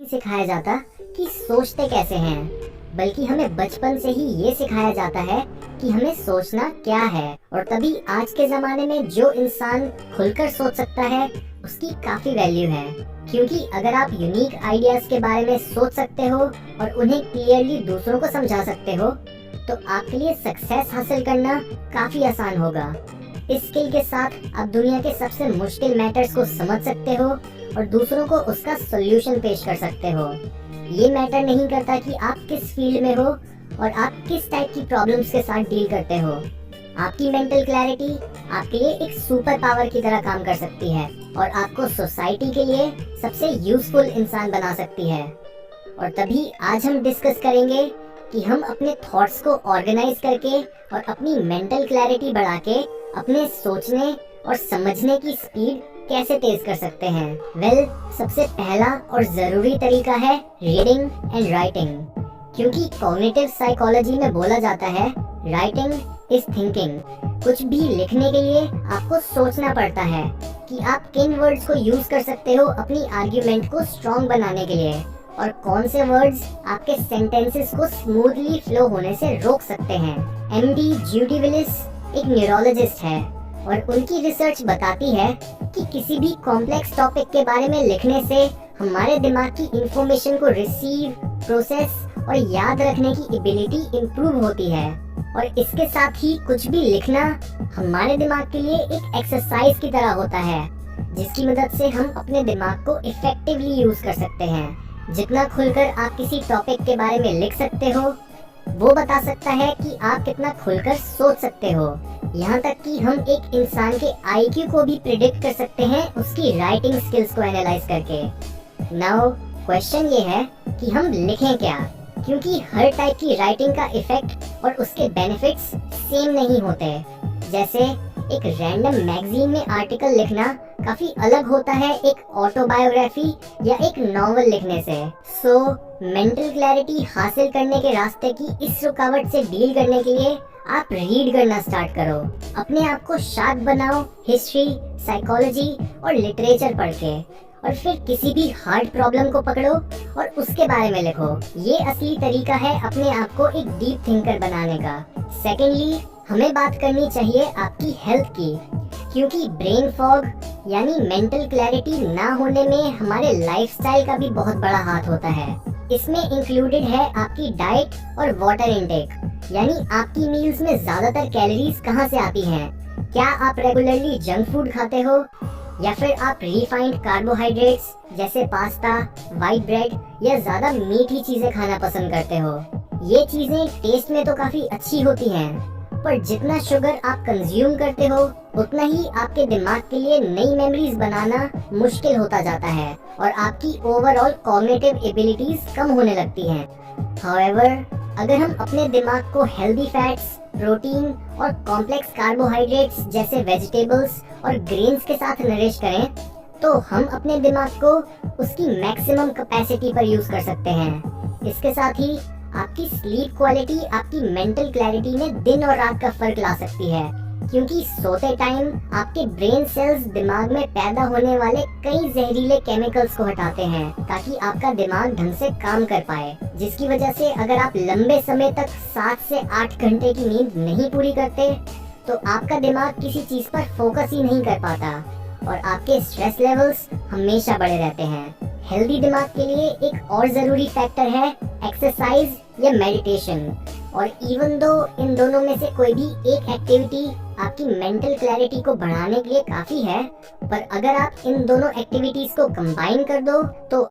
सिखाया जाता कि सोचते कैसे हैं, बल्कि हमें बचपन से ही ये सिखाया जाता है कि हमें सोचना क्या है। और तभी आज के ज़माने में जो इंसान खुलकर सोच सकता है उसकी काफ़ी वैल्यू है, क्योंकि अगर आप यूनिक आइडियाज़ के बारे में सोच सकते हो और उन्हें क्लियरली दूसरों को समझा सकते हो तो आपके लिए सक्सेस हासिल करना काफ़ी आसान होगा। इस स्किल के साथ आप दुनिया के सबसे मुश्किल मैटर्स को समझ सकते हो और दूसरों को उसका सॉल्यूशन पेश कर सकते हो। ये मैटर नहीं करता कि आप किस फील्ड में हो और आप किस टाइप की प्रॉब्लम्स के साथ डील करते हो। आपकी मेंटल क्लैरिटी आपके लिए एक सुपर पावर की तरह काम कर सकती है और आपको सोसाइटी के लिए सबसे यूजफुल इंसान बना सकती है। और तभी आज हम डिस्कस करेंगे कि हम अपने थॉट्स को ऑर्गेनाइज करके और अपनी मेंटल क्लैरिटी बढ़ा के अपने सोचने और समझने की स्पीड कैसे तेज कर सकते हैं। सबसे पहला और जरूरी तरीका है रीडिंग एंड राइटिंग, क्योंकि कॉग्निटिव साइकोलॉजी में बोला जाता है राइटिंग इज थिंकिंग। कुछ भी लिखने के लिए आपको सोचना पड़ता है कि आप किन वर्ड्स को यूज कर सकते हो अपनी आर्ग्यूमेंट को स्ट्रॉन्ग बनाने के लिए और कौन से वर्ड्स आपके सेंटेंसेस को स्मूथली फ्लो होने से रोक सकते हैं। एमडी ज्यूडी विलिस एक न्यूरोलॉजिस्ट है और उनकी रिसर्च बताती है कि किसी भी कॉम्प्लेक्स टॉपिक के बारे में लिखने से हमारे दिमाग की इंफॉर्मेशन को रिसीव, प्रोसेस और याद रखने की एबिलिटी इम्प्रूव होती है। और इसके साथ ही कुछ भी लिखना हमारे दिमाग के लिए एक एक्सरसाइज की तरह होता है, जिसकी मदद से हम अपने दिमाग को इफेक्टिवली यूज कर सकते हैं। जितना खुलकर आप किसी टॉपिक के बारे में लिख सकते हो वो बता सकता है कि आप कितना खुलकर सोच सकते हो। यहाँ तक कि हम एक इंसान के आईक्यू को भी प्रिडिक्ट कर सकते हैं उसकी राइटिंग स्किल्स को एनालाइज करके। नाउ क्वेश्चन ये है कि हम लिखें क्या, क्योंकि हर टाइप की राइटिंग का इफेक्ट और उसके बेनिफिट्स सेम नहीं होते। जैसे एक रैंडम मैगजीन में आर्टिकल लिखना काफी अलग होता है एक ऑटोबायोग्राफी या एक नॉवल लिखने से। सो मेंटल क्लैरिटी हासिल करने के रास्ते की इस रुकावट से डील करने के लिए आप रीड करना स्टार्ट करो। अपने आप को शार्प बनाओ हिस्ट्री, साइकोलॉजी और लिटरेचर पढ़ के, और फिर किसी भी हार्ड प्रॉब्लम को पकड़ो और उसके बारे में लिखो। ये असली तरीका है अपने आप को एक डीप थिंकर बनाने का। सेकेंडली, हमें बात करनी चाहिए आपकी हेल्थ की, क्योंकि ब्रेन फॉग यानी मेंटल क्लैरिटी ना होने में हमारे लाइफस्टाइल का भी बहुत बड़ा हाथ होता है। इसमें इंक्लूडेड है आपकी डाइट और वाटर इनटेक, यानी आपकी मील्स में ज्यादातर कैलोरीज कहाँ से आती हैं। क्या आप रेगुलरली जंक फूड खाते हो या फिर आप रिफाइंड कार्बोहाइड्रेट्स जैसे पास्ता, वाइट ब्रेड या ज्यादा मीठी चीजें खाना पसंद करते हो। ये चीजें टेस्ट में तो काफी अच्छी होती हैं, पर जितना शुगर आप कंज्यूम करते हो उतना ही आपके दिमाग के लिए नई मेमोरीज बनाना मुश्किल होता जाता है और आपकी ओवरऑल कॉग्निटिव एबिलिटीज कम होने लगती हैं। हाउएवर, अगर हम अपने दिमाग को हेल्दी फैट्स, प्रोटीन और कॉम्प्लेक्स कार्बोहाइड्रेट्स जैसे वेजिटेबल्स और ग्रेन्स के साथ नरिश करें तो हम अपने दिमाग को उसकी मैक्सिमम कैपेसिटी पर यूज कर सकते हैं। इसके साथ ही आपकी स्लीप क्वालिटी आपकी मेंटल क्लैरिटी में दिन और रात का फर्क ला सकती है, क्योंकि सोते टाइम आपके ब्रेन सेल्स दिमाग में पैदा होने वाले कई जहरीले केमिकल्स को हटाते हैं ताकि आपका दिमाग ढंग से काम कर पाए, जिसकी वजह से अगर आप लंबे समय तक 7 से 8 घंटे की नींद नहीं पूरी करते तो आपका दिमाग किसी चीज पर फोकस ही नहीं कर पाता और आपके स्ट्रेस लेवल्स हमेशा बढ़े रहते हैं। हेल्दी दिमाग के लिए एक और जरूरी फैक्टर है एक्सरसाइज या मेडिटेशन, और इवन दो इन दोनों में से कोई भी एक एक्टिविटी आपकी मेंटल क्लैरिटी को बढ़ाने के लिए काफी है, पर अगर आप इन दोनों एक्टिविटीज को कंबाइन कर दो तो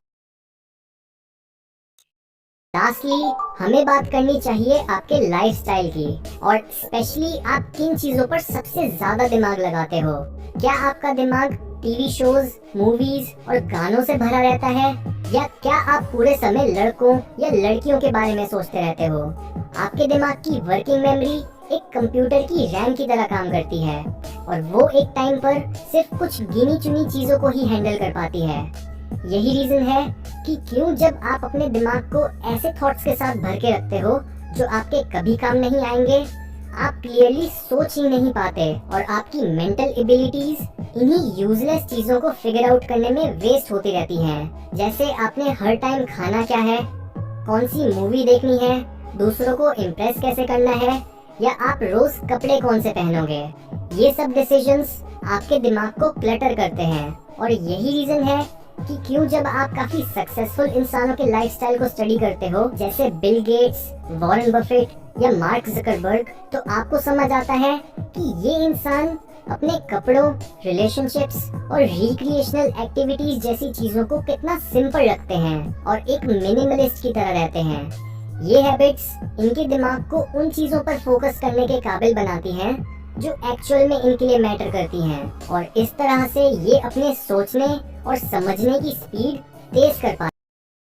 लास्टली हमें बात करनी चाहिए आपके लाइफस्टाइल की, और स्पेशली आप किन चीजों पर सबसे ज्यादा दिमाग लगाते हो। क्या आपका दिमाग टीवी शोज, मूवीज और गानों से भरा रहता है, या क्या आप पूरे समय लड़कों या लड़कियों के बारे में सोचते रहते हो। आपके दिमाग की वर्किंग मेमोरी एक कंप्यूटर की रैम की तरह काम करती है और वो एक टाइम पर सिर्फ कुछ गिनी चुनी चीजों को ही हैंडल कर पाती है। यही रीजन है कि क्यों जब आप अपने दिमाग को ऐसे थॉट्स के साथ भर के रखते हो जो आपके कभी काम नहीं आएंगे, आप क्लियरली सोच ही नहीं पाते और आपकी मेंटल एबिलिटीज इन्हीं यूजलेस चीजों को फिगर आउट करने में वेस्ट होती रहती हैं। जैसे आपने हर टाइम खाना क्या है, कौन सी मूवी देखनी है, दूसरों को इम्प्रेस कैसे करना है, या आप रोज कपड़े कौन से पहनोगे। ये सब डिसीजंस आपके दिमाग को क्लटर करते हैं और यही रीजन है कि क्यों जब आप काफी सक्सेसफुल इंसानों के लाइफस्टाइल को स्टडी करते हो, जैसे बिल गेट्स, वॉरेन बफेट या मार्क जकरबर्ग, तो आपको समझ आता है कि ये इंसान अपने कपड़ों, रिलेशनशिप्स और रिक्रिएशनल एक्टिविटीज जैसी चीजों को कितना सिंपल रखते हैं और एक मिनिमलिस्ट की तरह रहते हैं। ये हैबिट्स इनके दिमाग को उन चीजों पर फोकस करने के काबिल बनाती हैं जो एक्चुअल में इनके लिए मैटर करती हैं और इस तरह से ये अपने सोचने और समझने की स्पीड तेज कर पाते हैं।